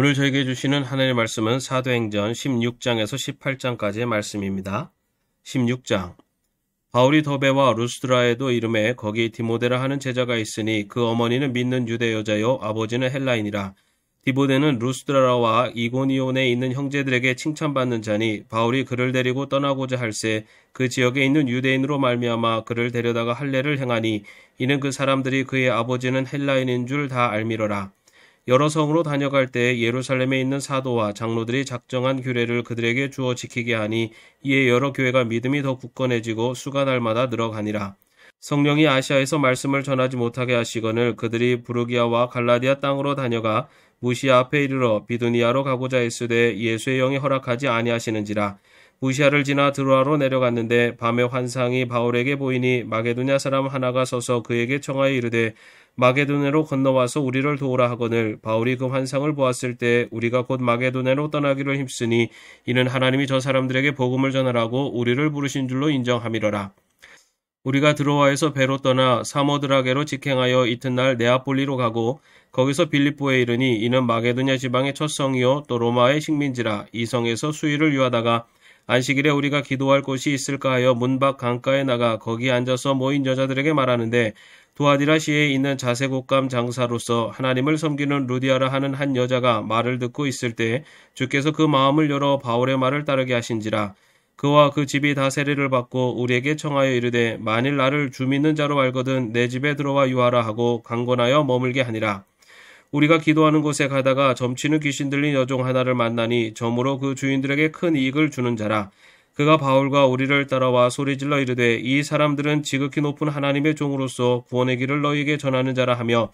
오늘 저에게 주시는 하나님의 말씀은 사도행전 16장에서 18장까지의 말씀입니다. 16장. 바울이 더베와 루스드라에도 이름에 거기 디모데라 하는 제자가 있으니 그 어머니는 믿는 유대 여자요 아버지는 헬라인이라. 디모데는 루스드라와 이고니온에 있는 형제들에게 칭찬받는 자니 바울이 그를 데리고 떠나고자 할새 그 지역에 있는 유대인으로 말미암아 그를 데려다가 할례를 행하니 이는 그 사람들이 그의 아버지는 헬라인인 줄 다 알미러라. 여러 성으로 다녀갈 때 예루살렘에 있는 사도와 장로들이 작정한 규례를 그들에게 주어 지키게 하니 이에 여러 교회가 믿음이 더 굳건해지고 수가 날마다 늘어가니라. 성령이 아시아에서 말씀을 전하지 못하게 하시거늘 그들이 부르기아와 갈라디아 땅으로 다녀가 무시아 앞에 이르러 비두니아로 가고자 했으되 예수의 영이 허락하지 아니하시는지라. 무시아를 지나 드로아로 내려갔는데 밤에 환상이 바울에게 보이니 마게도냐 사람 하나가 서서 그에게 청하여 이르되 마게도냐로 건너와서 우리를 도우라 하거늘 바울이 그 환상을 보았을 때 우리가 곧 마게도냐로 떠나기를 힘쓰니 이는 하나님이 저 사람들에게 복음을 전하라고 우리를 부르신 줄로 인정함이러라. 우리가 드로아에서 배로 떠나 사모드라게로 직행하여 이튿날 네아폴리로 가고 거기서 빌립보에 이르니 이는 마게도냐 지방의 첫 성이요 또 로마의 식민지라. 이 성에서 수일을 유하다가 안식일에 우리가 기도할 곳이 있을까 하여 문 밖 강가에 나가 거기 앉아서 모인 여자들에게 말하는데 두아디라시에 있는 자색옷감 장사로서 하나님을 섬기는 루디아라 하는 한 여자가 말을 듣고 있을 때 주께서 그 마음을 열어 바울의 말을 따르게 하신지라. 그와 그 집이 다 세례를 받고 우리에게 청하여 이르되 만일 나를 주 믿는 자로 알거든 내 집에 들어와 유하라 하고 강권하여 머물게 하니라. 우리가 기도하는 곳에 가다가 점치는 귀신 들린 여종 하나를 만나니 점으로 그 주인들에게 큰 이익을 주는 자라. 그가 바울과 우리를 따라와 소리질러 이르되 이 사람들은 지극히 높은 하나님의 종으로서 구원의 길을 너희에게 전하는 자라 하며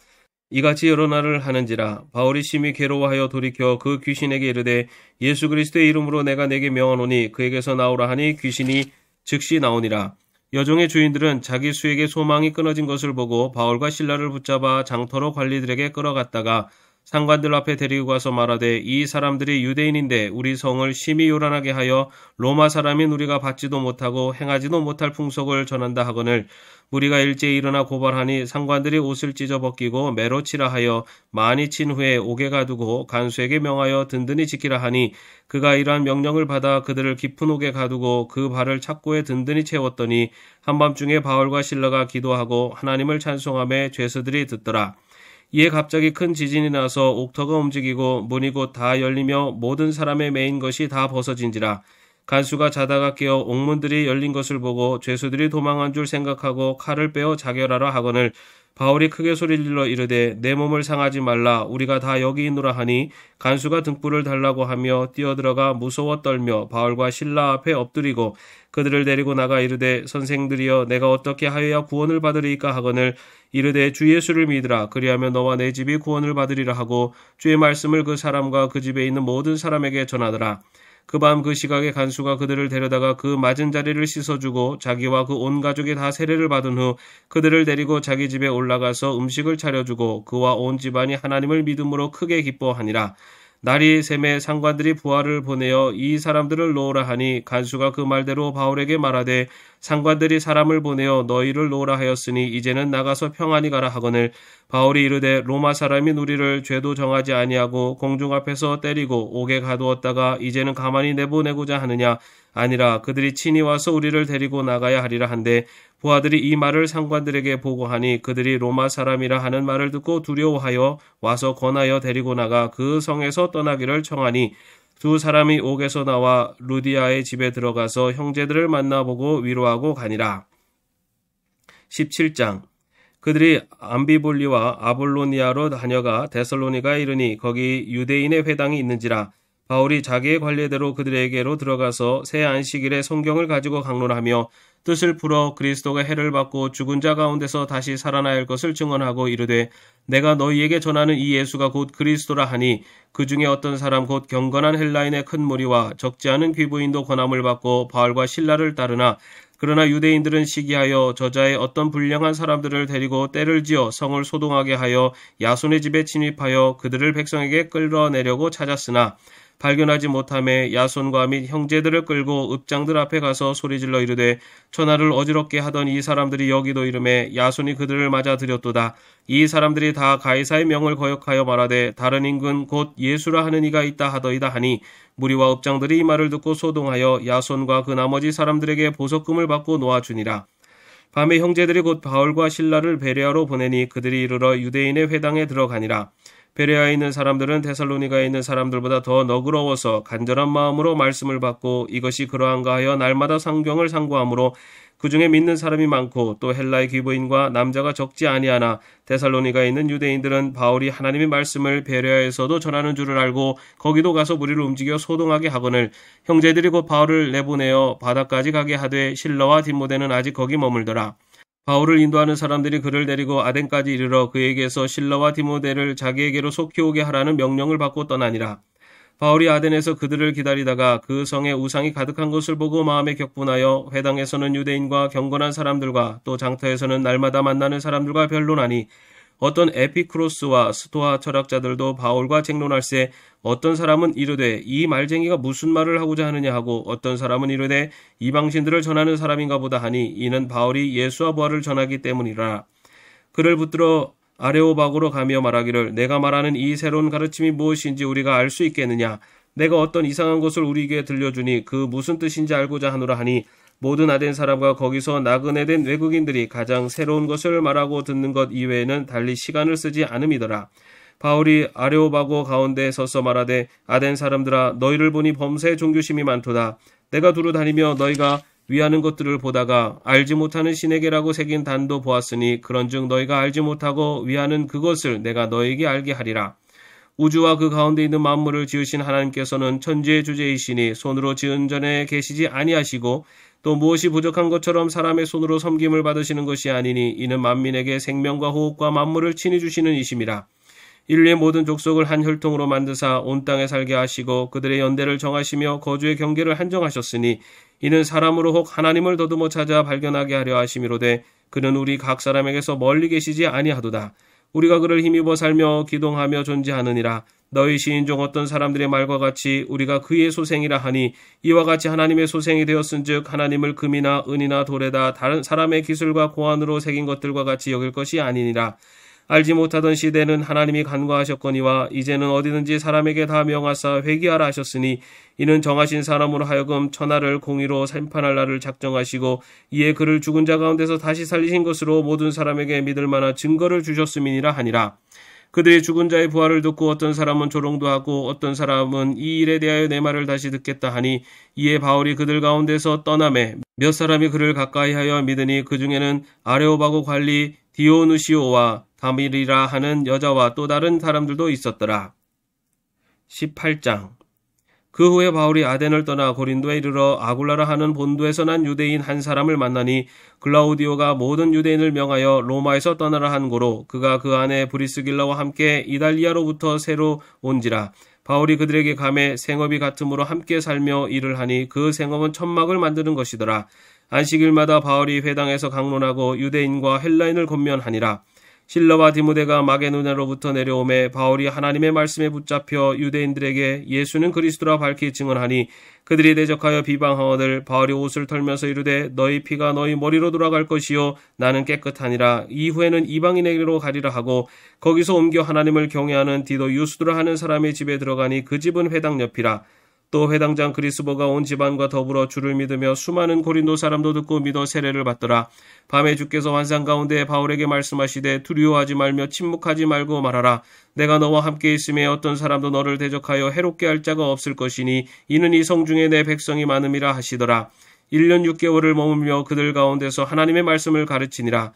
이같이 여러 날을 하는지라. 바울이 심히 괴로워하여 돌이켜 그 귀신에게 이르되 예수 그리스도의 이름으로 내가 내게 명하노니 그에게서 나오라 하니 귀신이 즉시 나오니라. 여종의 주인들은 자기 수익의 소망이 끊어진 것을 보고 바울과 실라를 붙잡아 장터로 관리들에게 끌어갔다가 상관들 앞에 데리고 가서 말하되 이 사람들이 유대인인데 우리 성을 심히 요란하게 하여 로마 사람인 우리가 받지도 못하고 행하지도 못할 풍속을 전한다 하거늘 무리가 일제히 일어나 고발하니 상관들이 옷을 찢어 벗기고 매로 치라 하여 많이 친 후에 옥에 가두고 간수에게 명하여 든든히 지키라 하니 그가 이러한 명령을 받아 그들을 깊은 옥에 가두고 그 발을 착고에 든든히 채웠더니 한밤중에 바울과 실라가 기도하고 하나님을 찬송하며 죄수들이 듣더라. 이에 갑자기 큰 지진이 나서 옥터가 움직이고 문이 곧 다 열리며 모든 사람의 매인 것이 다 벗어진지라. 간수가 자다가 깨어 옥문들이 열린 것을 보고 죄수들이 도망한 줄 생각하고 칼을 빼어 자결하라 하거늘 바울이 크게 소리질러 이르되 내 몸을 상하지 말라 우리가 다 여기 있노라 하니 간수가 등불을 달라고 하며 뛰어들어가 무서워 떨며 바울과 실라 앞에 엎드리고 그들을 데리고 나가 이르되 선생들이여 내가 어떻게 하여야 구원을 받으리이까 하거늘 이르되 주 예수를 믿으라 그리하면 너와 내 집이 구원을 받으리라 하고 주의 말씀을 그 사람과 그 집에 있는 모든 사람에게 전하더라. 그 밤 그 시각에 간수가 그들을 데려다가 그 맞은 자리를 씻어주고 자기와 그 온 가족이 다 세례를 받은 후 그들을 데리고 자기 집에 올라가서 음식을 차려주고 그와 온 집안이 하나님을 믿음으로 크게 기뻐하니라. 날이 샘에 상관들이 부하를 보내어 이 사람들을 놓으라 하니 간수가 그 말대로 바울에게 말하되 상관들이 사람을 보내어 너희를 놓으라 하였으니 이제는 나가서 평안히 가라 하거늘 바울이 이르되 로마 사람인 우리를 죄도 정하지 아니하고 공중 앞에서 때리고 옥에 가두었다가 이제는 가만히 내보내고자 하느냐 아니라 그들이 친히 와서 우리를 데리고 나가야 하리라 한데 부하들이 이 말을 상관들에게 보고하니 그들이 로마 사람이라 하는 말을 듣고 두려워하여 와서 권하여 데리고 나가 그 성에서 떠나기를 청하니 두 사람이 옥에서 나와 루디아의 집에 들어가서 형제들을 만나보고 위로하고 가니라. 17장. 그들이 암비볼리와 아볼로니아로 다녀가 데살로니가에 이르니 거기 유대인의 회당이 있는지라. 바울이 자기의 관례대로 그들에게로 들어가서 새 안식일에 성경을 가지고 강론하며 뜻을 풀어 그리스도가 해를 받고 죽은 자 가운데서 다시 살아나야 할 것을 증언하고 이르되 내가 너희에게 전하는 이 예수가 곧 그리스도라 하니 그 중에 어떤 사람 곧 경건한 헬라인의 큰 무리와 적지 않은 귀부인도 권함을 받고 바울과 실라를 따르나 그러나 유대인들은 시기하여 저자의 어떤 불량한 사람들을 데리고 때를 지어 성을 소동하게 하여 야손의 집에 침입하여 그들을 백성에게 끌어내려고 찾았으나 발견하지 못함에 야손과 및 형제들을 끌고 읍장들 앞에 가서 소리질러 이르되 천하를 어지럽게 하던 이 사람들이 여기도 이름에 야손이 그들을 맞아 들였도다. 이 사람들이 다 가이사의 명을 거역하여 말하되 다른 인근 곧 예수라 하는 이가 있다 하더이다 하니 무리와 읍장들이 이 말을 듣고 소동하여 야손과 그 나머지 사람들에게 보석금을 받고 놓아주니라. 밤에 형제들이 곧 바울과 실라를 베레아로 보내니 그들이 이르러 유대인의 회당에 들어가니라. 베레아에 있는 사람들은 데살로니가에 있는 사람들보다 더 너그러워서 간절한 마음으로 말씀을 받고 이것이 그러한가 하여 날마다 성경을 상고하므로 그 중에 믿는 사람이 많고 또 헬라의 귀부인과 남자가 적지 아니하나 데살로니가에 있는 유대인들은 바울이 하나님의 말씀을 베레아에서도 전하는 줄을 알고 거기도 가서 무리를 움직여 소동하게 하거늘 형제들이 곧 바울을 내보내어 바다까지 가게 하되 실라와 디모데는 아직 거기 머물더라. 바울을 인도하는 사람들이 그를 데리고 아덴까지 이르러 그에게서 실라와 디모데를 자기에게로 속히 오게 하라는 명령을 받고 떠나니라. 바울이 아덴에서 그들을 기다리다가 그 성에 우상이 가득한 것을 보고 마음에 격분하여 회당에서는 유대인과 경건한 사람들과 또 장터에서는 날마다 만나는 사람들과 변론하니 어떤 에피크로스와 스토아 철학자들도 바울과 쟁론할세 어떤 사람은 이르되 이 말쟁이가 무슨 말을 하고자 하느냐 하고 어떤 사람은 이르되 이방신들을 전하는 사람인가 보다 하니 이는 바울이 예수와 부활을 전하기 때문이라. 그를 붙들어 아레오박으로 가며 말하기를 내가 말하는 이 새로운 가르침이 무엇인지 우리가 알 수 있겠느냐. 내가 어떤 이상한 것을 우리에게 들려주니 그 무슨 뜻인지 알고자 하노라 하니 모든 아덴 사람과 거기서 나그네 된 외국인들이 가장 새로운 것을 말하고 듣는 것 이외에는 달리 시간을 쓰지 않음이더라. 바울이 아레오바고 가운데 서서 말하되 아덴 사람들아 너희를 보니 범사에 종교심이 많도다. 내가 두루 다니며 너희가 위하는 것들을 보다가 알지 못하는 신에게라고 새긴 단도 보았으니 그런즉 너희가 알지 못하고 위하는 그것을 내가 너희에게 알게 하리라. 우주와 그 가운데 있는 만물을 지으신 하나님께서는 천지의 주제이시니 손으로 지은 전에 계시지 아니하시고 또 무엇이 부족한 것처럼 사람의 손으로 섬김을 받으시는 것이 아니니 이는 만민에게 생명과 호흡과 만물을 친히 주시는 이심이라. 인류의 모든 족속을 한 혈통으로 만드사 온 땅에 살게 하시고 그들의 연대를 정하시며 거주의 경계를 한정하셨으니 이는 사람으로 혹 하나님을 더듬어 찾아 발견하게 하려 하심이로되 그는 우리 각 사람에게서 멀리 계시지 아니하도다. 우리가 그를 힘입어 살며 기동하며 존재하느니라. 너희 시인 중 어떤 사람들의 말과 같이 우리가 그의 소생이라 하니 이와 같이 하나님의 소생이 되었은즉 하나님을 금이나 은이나 돌에다 다른 사람의 기술과 고안으로 새긴 것들과 같이 여길 것이 아니니라. 알지 못하던 시대는 하나님이 간과하셨거니와 이제는 어디든지 사람에게 다 명하사 회개하라 하셨으니 이는 정하신 사람으로 하여금 천하를 공의로 심판할 날을 작정하시고 이에 그를 죽은 자 가운데서 다시 살리신 것으로 모든 사람에게 믿을 만한 증거를 주셨음이니라 하니라. 그들이 죽은 자의 부활을 듣고 어떤 사람은 조롱도 하고 어떤 사람은 이 일에 대하여 내 말을 다시 듣겠다 하니 이에 바울이 그들 가운데서 떠나매 몇 사람이 그를 가까이하여 믿으니 그 중에는 아레오바고 관리 디오누시오와 다밀이라 하는 여자와 또 다른 사람들도 있었더라. 18장. 그 후에 바울이 아덴을 떠나 고린도에 이르러 아굴라라 하는 본도에서 난 유대인 한 사람을 만나니 글라우디오가 모든 유대인을 명하여 로마에서 떠나라 한 고로 그가 그 안에 브리스길라와 함께 이달리아로부터 새로 온지라. 바울이 그들에게 감해 생업이 같으므로 함께 살며 일을 하니 그 생업은 천막을 만드는 것이더라. 안식일마다 바울이 회당에서 강론하고 유대인과 헬라인을 권면하니라. 실라와 디모데가 마게도냐로부터 내려오매 바울이 하나님의 말씀에 붙잡혀 유대인들에게 예수는 그리스도라 밝히 증언하니 그들이 대적하여 비방하거늘 바울이 옷을 털면서 이르되 너희 피가 너희 머리로 돌아갈 것이요 나는 깨끗하니라. 이후에는 이방인에게로 가리라 하고 거기서 옮겨 하나님을 경외하는 디도 유스도라 하는 사람의 집에 들어가니 그 집은 회당 옆이라. 또 회당장 그리스보가 온 집안과 더불어 주를 믿으며 수많은 고린도 사람도 듣고 믿어 세례를 받더라. 밤에 주께서 환상 가운데 바울에게 말씀하시되 두려워하지 말며 침묵하지 말고 말하라. 내가 너와 함께 있음에 어떤 사람도 너를 대적하여 해롭게 할 자가 없을 것이니 이는 이 성중에 내 백성이 많음이라 하시더라. 1년 6개월을 머물며 그들 가운데서 하나님의 말씀을 가르치니라.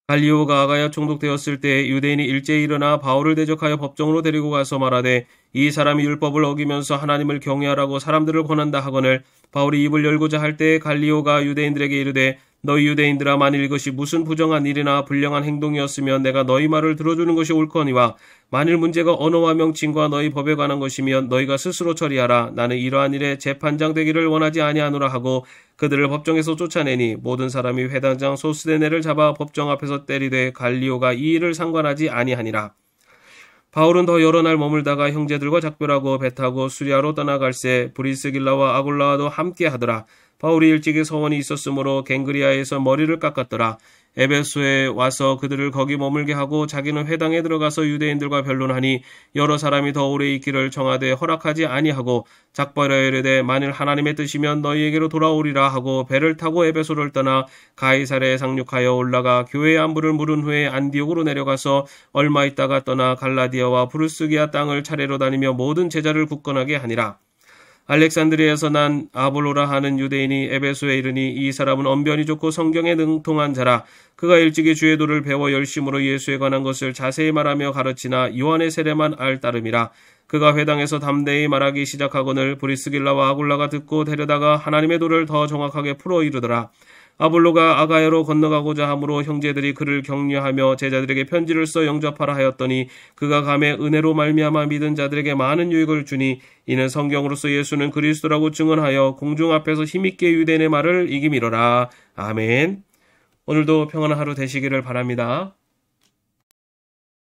갈리오가 아가야 총독되었을 때 유대인이 일제히 일어나 바울을 대적하여 법정으로 데리고 가서 말하되 이 사람이 율법을 어기면서 하나님을 경외하라고 사람들을 권한다 하거늘 바울이 입을 열고자 할 때 갈리오가 유대인들에게 이르되 너희 유대인들아 만일 이것이 무슨 부정한 일이나 불량한 행동이었으면 내가 너희 말을 들어주는 것이 옳거니와 만일 문제가 언어와 명칭과 너희 법에 관한 것이면 너희가 스스로 처리하라. 나는 이러한 일에 재판장 되기를 원하지 아니하노라 하고 그들을 법정에서 쫓아내니 모든 사람이 회당장 소스데네를 잡아 법정 앞에서 때리되 갈리오가 이 일을 상관하지 아니하니라. 바울은 더 여러 날 머물다가 형제들과 작별하고 배 타고 수리아로 떠나갈새 브리스길라와 아굴라와도 함께 하더라. 바울이 일찍이 서원이 있었으므로 갱그리아에서 머리를 깎았더라. 에베소에 와서 그들을 거기 머물게 하고 자기는 회당에 들어가서 유대인들과 변론하니 여러 사람이 더 오래 있기를 청하되 허락하지 아니하고 작별하여 이르되 만일 하나님의 뜻이면 너희에게로 돌아오리라 하고 배를 타고 에베소를 떠나 가이사랴에 상륙하여 올라가 교회의 안부를 물은 후에 안디옥으로 내려가서 얼마 있다가 떠나 갈라디아와 브루스기아 땅을 차례로 다니며 모든 제자를 굳건하게 하니라. 알렉산드리아에서 난 아볼로라 하는 유대인이 에베소에 이르니 이 사람은 언변이 좋고 성경에 능통한 자라. 그가 일찍이 주의 도를 배워 열심으로 예수에 관한 것을 자세히 말하며 가르치나 요한의 세례만 알 따름이라. 그가 회당에서 담대히 말하기 시작하거늘 브리스길라와 아굴라가 듣고 데려다가 하나님의 도를 더 정확하게 풀어 이르더라. 아볼로가 아가야로 건너가고자 하므로 형제들이 그를 격려하며 제자들에게 편지를 써 영접하라 하였더니 그가 감에 은혜로 말미암아 믿은 자들에게 많은 유익을 주니 이는 성경으로서 예수는 그리스도라고 증언하여 공중 앞에서 힘있게 유대인의 말을 이기미로라. 아멘. 오늘도 평안한 하루 되시기를 바랍니다.